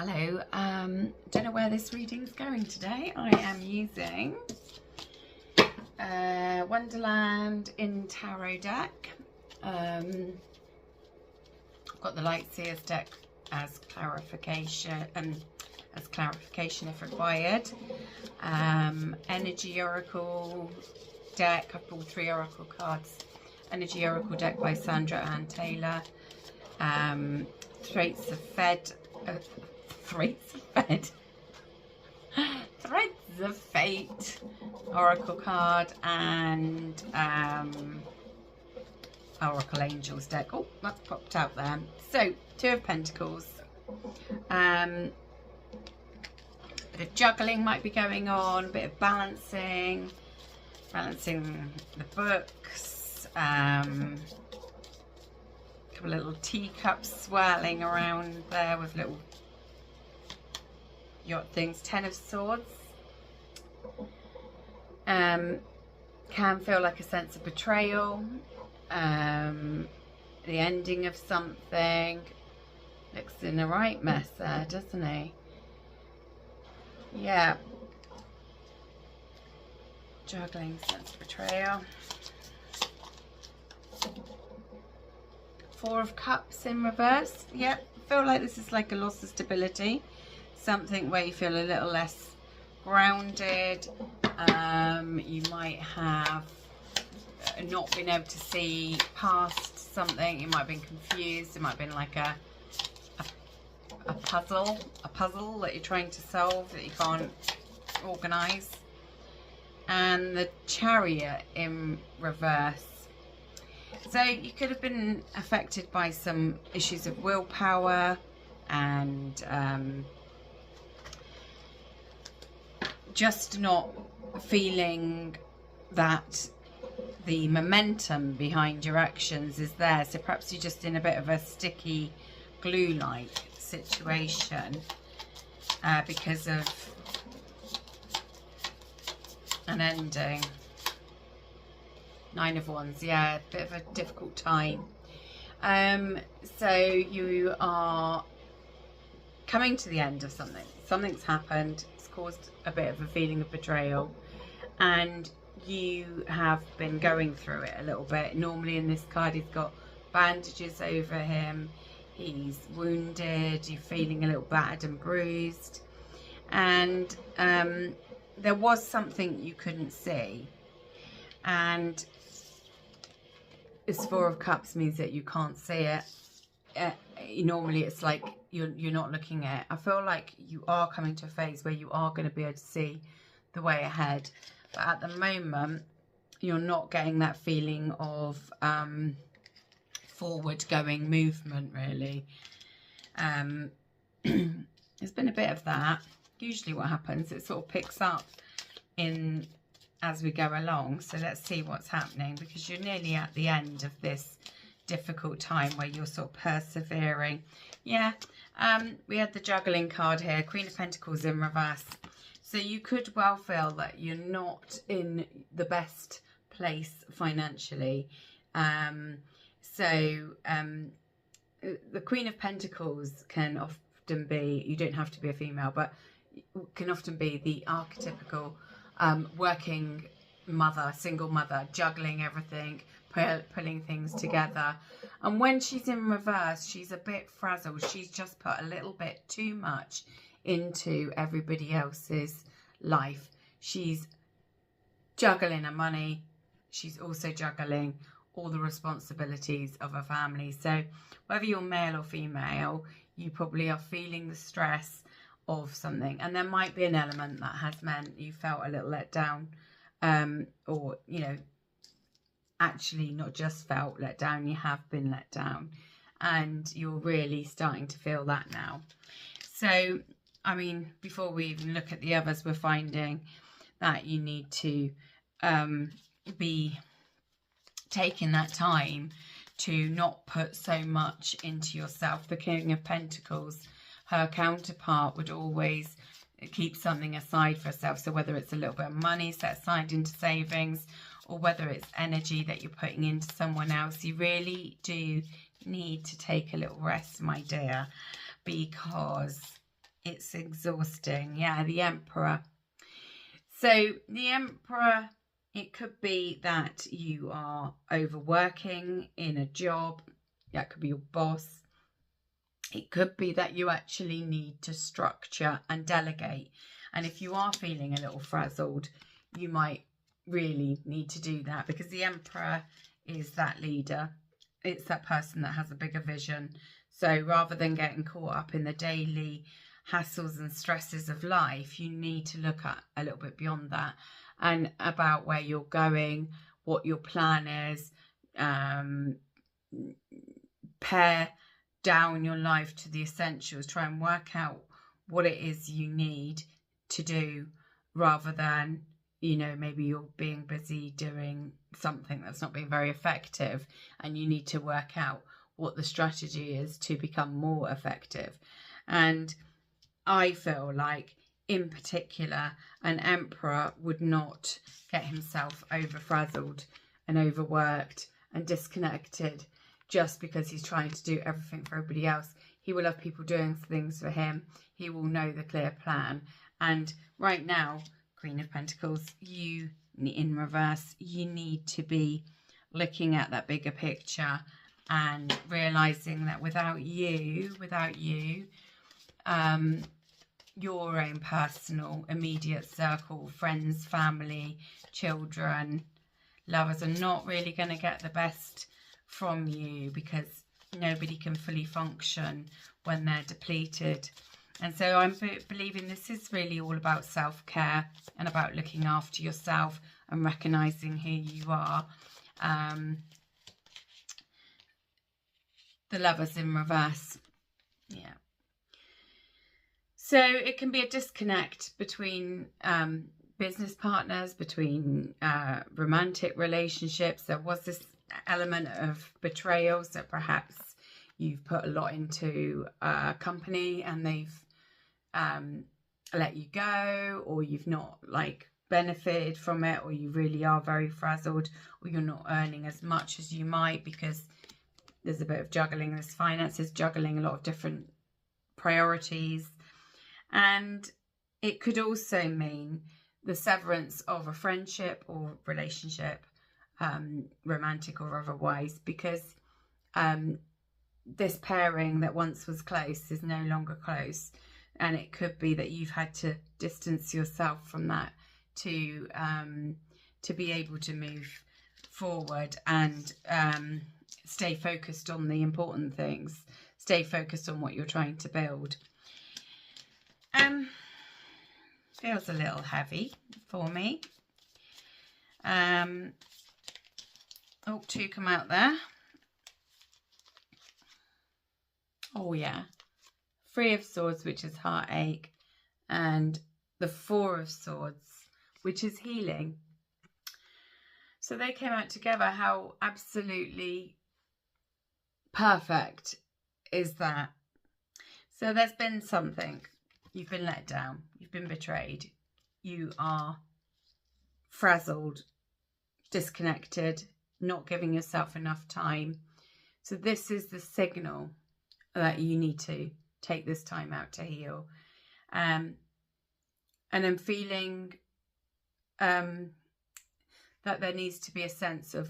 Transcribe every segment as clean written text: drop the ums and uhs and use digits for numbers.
Hello, don't know where this reading's going today. I am using Wonderland in Tarot deck. I've got the Light Seers deck as clarification if required. Energy Oracle deck. I've pulled 3 Oracle cards. Energy Oracle deck by Sandra Ann Taylor. Threads of Fate Oracle card, and Oracle Angels deck. Oh, that's popped out there. So 2 of Pentacles. Bit of juggling might be going on, a bit of balancing the books. Couple of little teacups swirling around there with little yacht things. 10 of Swords. Can feel like a sense of betrayal. The ending of something. Looks in the right mess there, doesn't he? Yeah. Juggling, sense of betrayal. 4 of Cups in reverse. Yep, feel like this is like a loss of stability. Something where you feel a little less grounded. You might have not been able to see past something. You might have been confused. It might have been like a puzzle that you're trying to solve that you can't organize. And the Chariot in reverse. So you could have been affected by some issues of willpower and just not feeling that the momentum behind your actions is there. So perhaps you're just in a bit of a sticky glue-like situation because of an ending. 9 of Wands, yeah, a bit of a difficult time. So you are coming to the end of something. Something's happened. It's caused a bit of a feeling of betrayal, and you have been going through it a little bit. Normally in this card, he's got bandages over him. He's wounded. You're feeling a little battered and bruised, and there was something you couldn't see, and this 4 of Cups means that you can't see it. Normally it's like you're not looking at it. I feel like you are coming to a phase where you are going to be able to see the way ahead, but at the moment you're not getting that feeling of forward going movement really. There's been a bit of that. Usually what happens, it sort of picks up in as we go along. So let's see what's happening, because you're nearly at the end of this difficult time where you're sort of persevering. Yeah, we had the juggling card here, Queen of Pentacles in reverse. So you could well feel that you're not in the best place financially. The Queen of Pentacles can often be, you don't have to be a female, but can often be the archetypical working mother, single mother, juggling everything, pulling things together. And when she's in reverse, she's a bit frazzled. She's just put a little bit too much into everybody else's life. She's juggling her money. She's also juggling all the responsibilities of her family. So whether you're male or female, you probably are feeling the stress of something, and there might be an element that has meant you felt a little let down, or you know, actually not just felt let down, you have been let down, and you're really starting to feel that now. So I mean, before we even look at the others, we're finding that you need to be taking that time to not put so much into yourself. The King of Pentacles, her counterpart, would always keep something aside for herself. So whether it's a little bit of money set aside into savings, or whether it's energy that you're putting into someone else, you really do need to take a little rest, my dear, because It's exhausting. Yeah, the Emperor. So the Emperor, it could be that you are overworking in a job. That could be your boss. It could be that you actually need to structure and delegate. And if you are feeling a little frazzled, you might really need to do that, because the Emperor is that leader. It's that person that has a bigger vision. So rather than getting caught up in the daily hassles and stresses of life, you need to look at a little bit beyond that and about where you're going, what your plan is. Pare down your life to the essentials. Try and work out what it is you need to do, rather than, you know, maybe you're being busy doing something that's not being very effective, and you need to work out what the strategy is to become more effective. And I feel like, in particular, an Emperor would not get himself over-frazzled and overworked and disconnected just because he's trying to do everything for everybody else. He will have people doing things for him. He will know the clear plan. And right now, Queen of Pentacles, you, in reverse, you need to be looking at that bigger picture and realising that without you, your own personal, immediate circle, friends, family, children, lovers are not really going to get the best from you, because nobody can fully function when they're depleted. And so I'm believing this is really all about self-care and about looking after yourself and recognising who you are. The Lovers in reverse. Yeah. So it can be a disconnect between business partners, between romantic relationships. There was this element of betrayal, so perhaps you've put a lot into a company and they've let you go, or you've not benefited from it, or you really are very frazzled, or you're not earning as much as you might because there's a bit of juggling. There's finances, juggling a lot of different priorities. And it could also mean the severance of a friendship or relationship, romantic or otherwise, because this pairing that once was close is no longer close. And it could be that you've had to distance yourself from that to be able to move forward and stay focused on the important things, stay focused on what you're trying to build. Feels a little heavy for me. Oh, two come out there. Oh yeah. Three of Swords, which is heartache, and the Four of Swords, which is healing. So they came out together. How absolutely perfect is that? So there's been something. You've been let down. You've been betrayed. You are frazzled, disconnected, not giving yourself enough time. So this is the signal that you need to take this time out to heal. And I'm feeling that there needs to be a sense of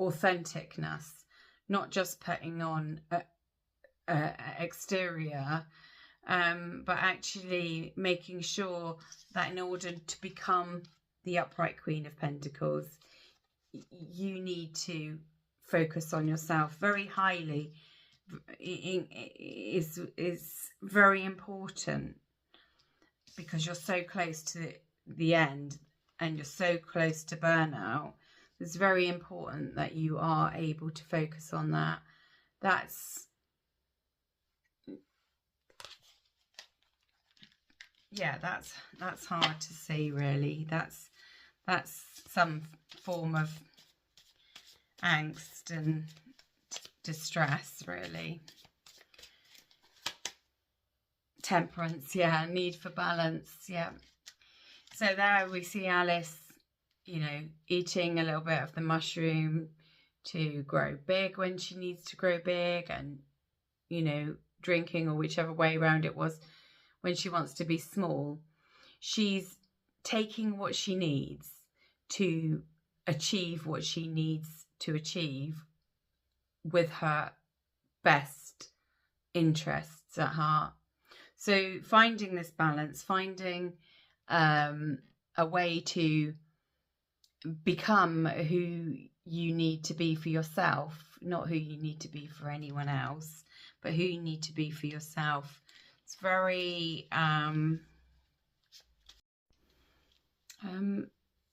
authenticness, not just putting on a exterior, but actually making sure that in order to become the upright Queen of Pentacles, you need to focus on yourself very highly. Is very important, because you're so close to the end and you're so close to burnout. It's very important that you are able to focus on that. That's hard to see, really. That's some form of angst and distress, really. Temperance, yeah. Need for balance, yeah. So there we see Alice, you know, eating a little bit of the mushroom to grow big when she needs to grow big, and, you know, drinking, or whichever way around it was, when she wants to be small, she's taking what she needs to achieve what she needs to achieve with her best interests at heart. So finding this balance, finding a way to become who you need to be for yourself, not who you need to be for anyone else, but who you need to be for yourself. It's very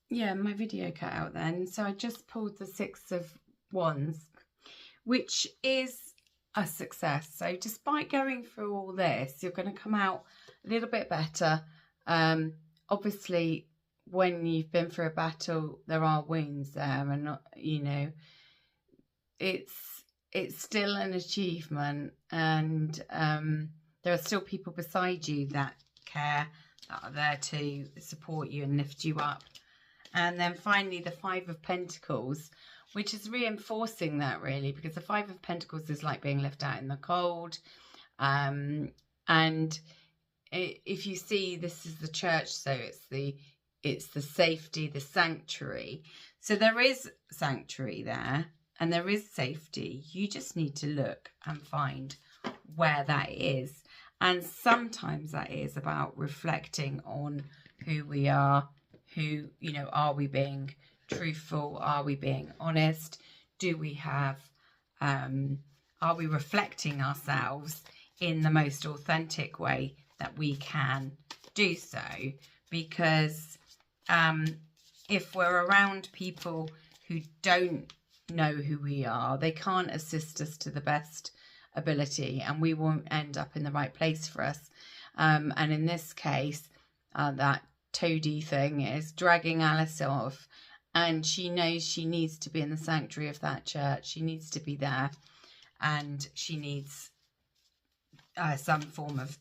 yeah, my video cut out then. So I just pulled the 6 of Wands, which is a success. So despite going through all this, you're going to come out a little bit better. Obviously, when you've been through a battle, there are wounds there, and not, you know, it's still an achievement, and there are still people beside you that care, that are there to support you and lift you up. And then finally, the 5 of Pentacles, which is reinforcing that, really, because the 5 of Pentacles is like being left out in the cold. And if you see, this is the church, so it's the safety, the sanctuary. So there is sanctuary there, and there is safety. You just need to look and find where that is. And sometimes that is about reflecting on who we are, who, you know, are we being truthful? Are we being honest? Do we have, are we reflecting ourselves in the most authentic way that we can do so? Because if we're around people who don't know who we are, they can't assist us to the best ability, and we won't end up in the right place for us. And in this case, that toady thing is dragging Alice off, and she knows she needs to be in the sanctuary of that church. She needs to be there, and she needs some form of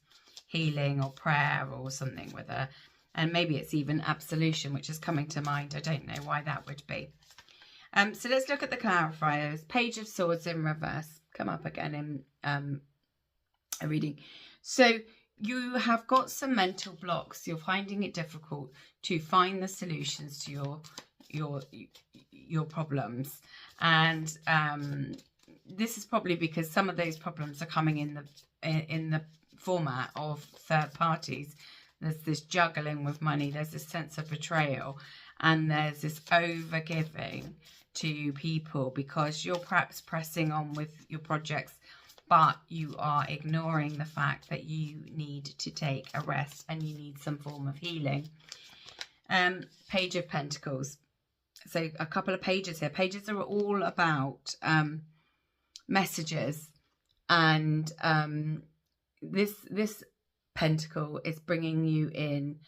healing or prayer or something with her. And maybe it's even absolution, which is coming to mind. I don't know why that would be. So let's look at the clarifiers. Page of Swords in reverse. Come up again in a reading. So you have got some mental blocks. You're finding it difficult to find the solutions to your problems. And this is probably because some of those problems are coming in the format of third parties. There's this juggling with money. There's this sense of betrayal. And there's this over-giving to people because you're perhaps pressing on with your projects, but you are ignoring the fact that you need to take a rest and you need some form of healing. Page of Pentacles. So a couple of pages here. Pages are all about messages, and this pentacle is bringing you in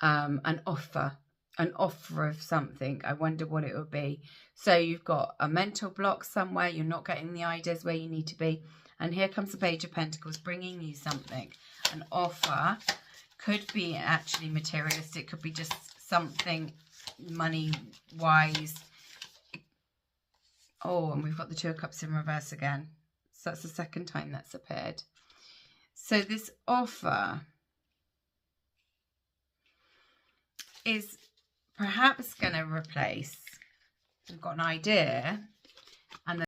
an offer of something. I wonder what it would be. So you've got a mental block somewhere. You're not getting the ideas where you need to be. And here comes the Page of Pentacles bringing you something. An offer. Could be actually materialistic. Could be just something money-wise. Oh, and we've got the 2 of Cups in reverse again. So that's the second time that's appeared. So this offer is perhaps going to replace, we've got an idea,